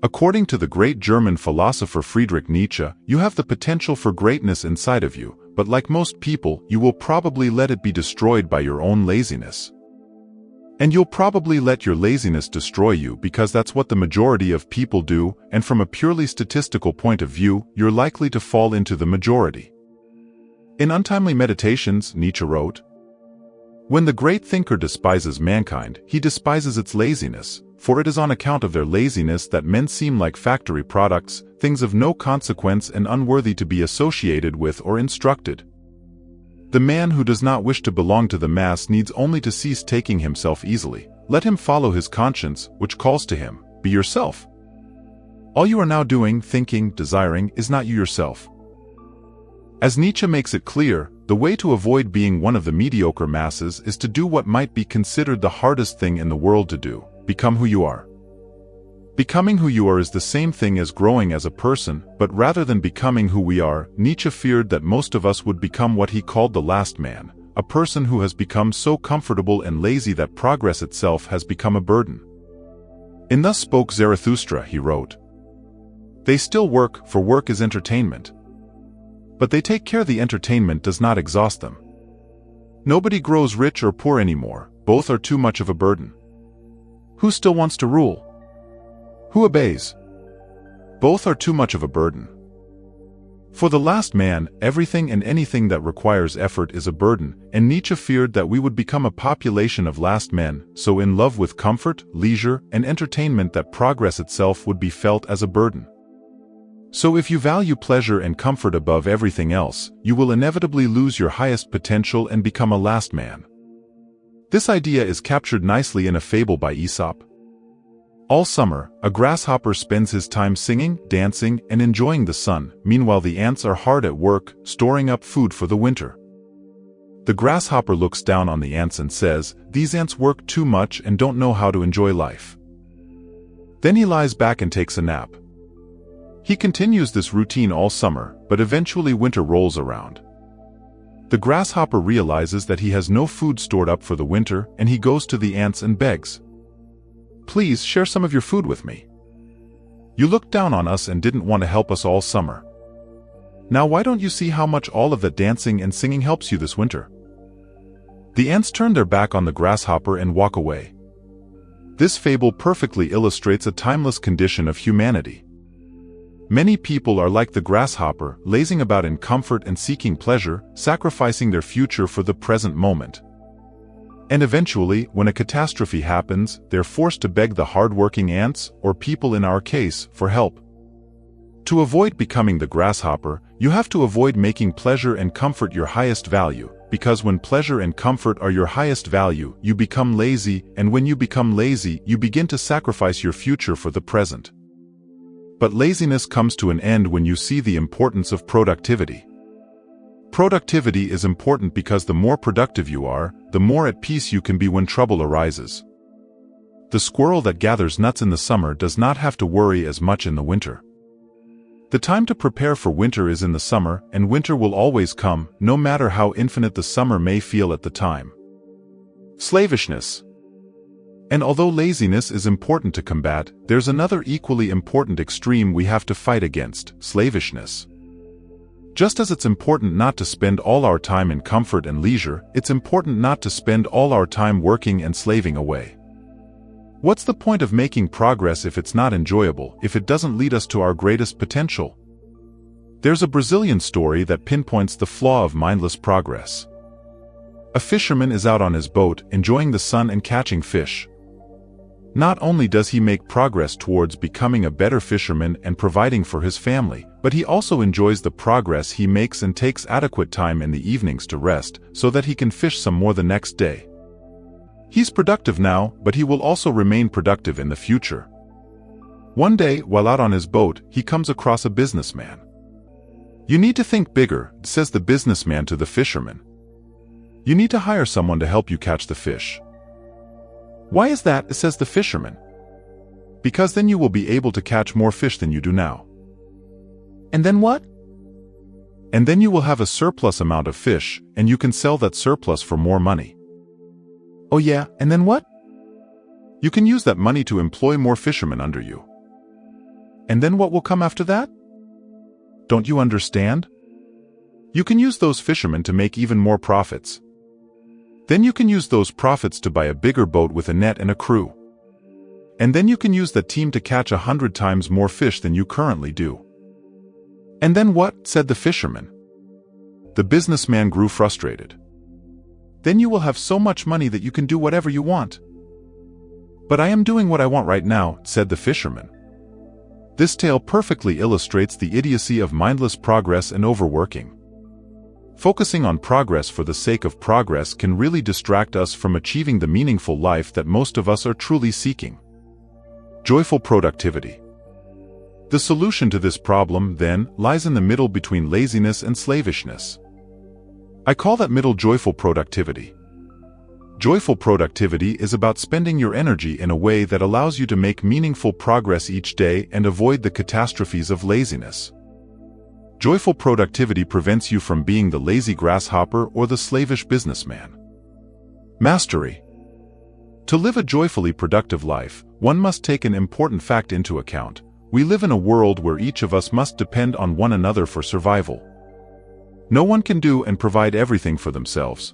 According to the great German philosopher Friedrich Nietzsche, you have the potential for greatness inside of you, but like most people, you will probably let it be destroyed by your own laziness. And you'll probably let your laziness destroy you because that's what the majority of people do, and from a purely statistical point of view, you're likely to fall into the majority. In Untimely Meditations, Nietzsche wrote, "When the great thinker despises mankind, he despises its laziness, for it is on account of their laziness that men seem like factory products, things of no consequence and unworthy to be associated with or instructed. The man who does not wish to belong to the mass needs only to cease taking himself easily. Let him follow his conscience, which calls to him, be yourself. All you are now doing, thinking, desiring, is not you yourself." As Nietzsche makes it clear, the way to avoid being one of the mediocre masses is to do what might be considered the hardest thing in the world to do: become who you are. Becoming who you are is the same thing as growing as a person, but rather than becoming who we are, Nietzsche feared that most of us would become what he called the last man, a person who has become so comfortable and lazy that progress itself has become a burden. In Thus Spoke Zarathustra, he wrote, "They still work, for work is entertainment. But they take care the entertainment does not exhaust them. Nobody grows rich or poor anymore, both are too much of a burden. Who still wants to rule? Who obeys? Both are too much of a burden. For the last man, everything and anything that requires effort is a burden, and Nietzsche feared that we would become a population of last men, so in love with comfort, leisure, and entertainment that progress itself would be felt as a burden. So if you value pleasure and comfort above everything else, you will inevitably lose your highest potential and become a last man." This idea is captured nicely in a fable by Aesop. All summer, a grasshopper spends his time singing, dancing, and enjoying the sun. Meanwhile, the ants are hard at work, storing up food for the winter. The grasshopper looks down on the ants and says, "These ants work too much and don't know how to enjoy life." Then he lies back and takes a nap. He continues this routine all summer, but eventually winter rolls around. The grasshopper realizes that he has no food stored up for the winter, and he goes to the ants and begs, "Please share some of your food with me. You looked down on us and didn't want to help us all summer. Now why don't you see how much all of that dancing and singing helps you this winter?" The ants turn their back on the grasshopper and walk away. This fable perfectly illustrates a timeless condition of humanity. Many people are like the grasshopper, lazing about in comfort and seeking pleasure, sacrificing their future for the present moment. And eventually, when a catastrophe happens, they're forced to beg the hard-working ants, or people in our case, for help. To avoid becoming the grasshopper, you have to avoid making pleasure and comfort your highest value, because when pleasure and comfort are your highest value, you become lazy, and when you become lazy, you begin to sacrifice your future for the present. But laziness comes to an end when you see the importance of productivity. Productivity is important because the more productive you are, the more at peace you can be when trouble arises. The squirrel that gathers nuts in the summer does not have to worry as much in the winter. The time to prepare for winter is in the summer, and winter will always come, no matter how infinite the summer may feel at the time. Slavishness. And although laziness is important to combat, there's another equally important extreme we have to fight against: slavishness. Just as it's important not to spend all our time in comfort and leisure, it's important not to spend all our time working and slaving away. What's the point of making progress if it's not enjoyable, if it doesn't lead us to our greatest potential? There's a Brazilian story that pinpoints the flaw of mindless progress. A fisherman is out on his boat, enjoying the sun and catching fish. Not only does he make progress towards becoming a better fisherman and providing for his family, but he also enjoys the progress he makes and takes adequate time in the evenings to rest, so that he can fish some more the next day. He's productive now, but he will also remain productive in the future. One day, while out on his boat, he comes across a businessman. "You need to think bigger," says the businessman to the fisherman. "You need to hire someone to help you catch the fish." "Why is that?" says the fisherman. "Because then you will be able to catch more fish than you do now." "And then what?" "And then you will have a surplus amount of fish, and you can sell that surplus for more money." "Oh yeah, and then what?" "You can use that money to employ more fishermen under you." And then what will come after that? Don't you understand? You can use those fishermen to make even more profits. Then you can use those profits to buy a bigger boat with a net and a crew. And then you can use that team to catch 100 times more fish than you currently do. And then what? Said the fisherman. The businessman grew frustrated. Then you will have so much money that you can do whatever you want. But I am doing what I want right now, said the fisherman. This tale perfectly illustrates the idiocy of mindless progress and overworking. Focusing on progress for the sake of progress can really distract us from achieving the meaningful life that most of us are truly seeking. Joyful productivity. The solution to this problem, then, lies in the middle between laziness and slavishness. I call that middle joyful productivity. Joyful productivity is about spending your energy in a way that allows you to make meaningful progress each day and avoid the catastrophes of laziness. Joyful productivity prevents you from being the lazy grasshopper or the slavish businessman. Mastery. To live a joyfully productive life, one must take an important fact into account. We live in a world where each of us must depend on one another for survival. No one can do and provide everything for themselves.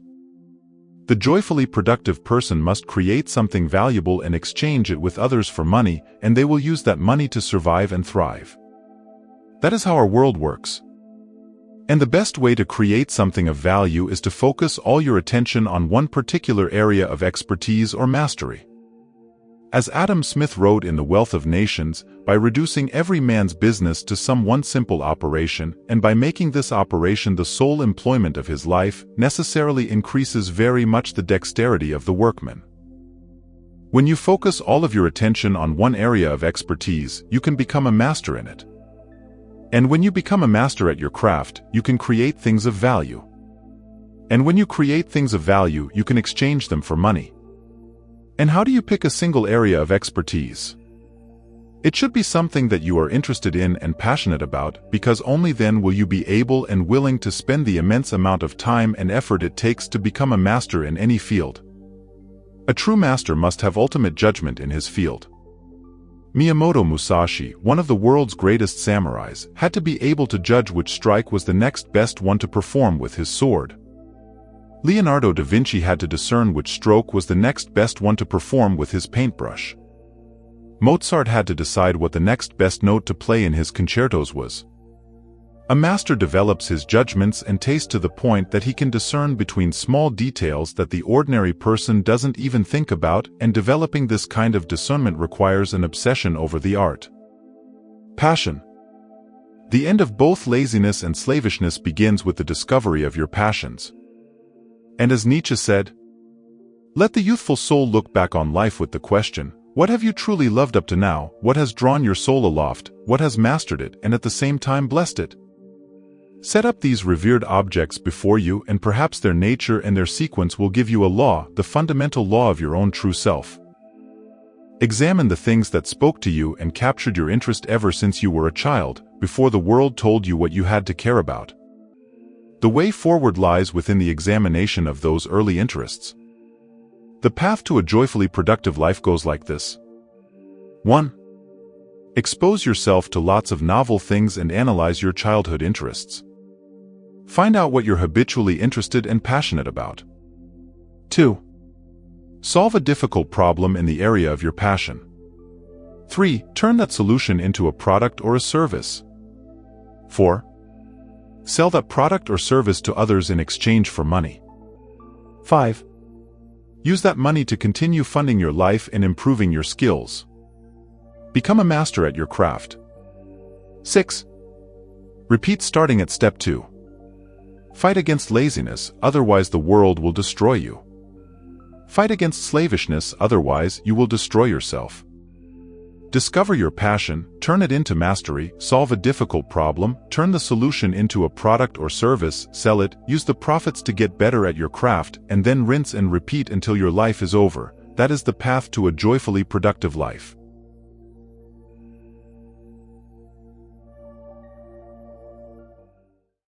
The joyfully productive person must create something valuable and exchange it with others for money, and they will use that money to survive and thrive. That is how our world works. And the best way to create something of value is to focus all your attention on one particular area of expertise or mastery. As Adam Smith wrote in The Wealth of Nations, by reducing every man's business to some one simple operation, and by making this operation the sole employment of his life, necessarily increases very much the dexterity of the workman. When you focus all of your attention on one area of expertise, you can become a master in it. And when you become a master at your craft, you can create things of value. And when you create things of value, you can exchange them for money. And how do you pick a single area of expertise? It should be something that you are interested in and passionate about, because only then will you be able and willing to spend the immense amount of time and effort it takes to become a master in any field. A true master must have ultimate judgment in his field. Miyamoto Musashi, one of the world's greatest samurais, had to be able to judge which strike was the next best one to perform with his sword. Leonardo da Vinci had to discern which stroke was the next best one to perform with his paintbrush. Mozart had to decide what the next best note to play in his concertos was. A master develops his judgments and taste to the point that he can discern between small details that the ordinary person doesn't even think about, and developing this kind of discernment requires an obsession over the art. Passion. The end of both laziness and slavishness begins with the discovery of your passions. And as Nietzsche said, let the youthful soul look back on life with the question, what have you truly loved up to now, what has drawn your soul aloft, what has mastered it and at the same time blessed it? Set up these revered objects before you, and perhaps their nature and their sequence will give you a law, the fundamental law of your own true self. Examine the things that spoke to you and captured your interest ever since you were a child, before the world told you what you had to care about. The way forward lies within the examination of those early interests. The path to a joyfully productive life goes like this. 1. Expose yourself to lots of novel things and analyze your childhood interests. Find out what you're habitually interested and passionate about. 2. Solve a difficult problem in the area of your passion. 3. Turn that solution into a product or a service. 4. Sell that product or service to others in exchange for money. 5. Use that money to continue funding your life and improving your skills. Become a master at your craft. 6. Repeat starting at step 2. Fight against laziness, otherwise the world will destroy you. Fight against slavishness, otherwise you will destroy yourself. Discover your passion, turn it into mastery, solve a difficult problem, turn the solution into a product or service, sell it, use the profits to get better at your craft, and then rinse and repeat until your life is over. That is the path to a joyfully productive life.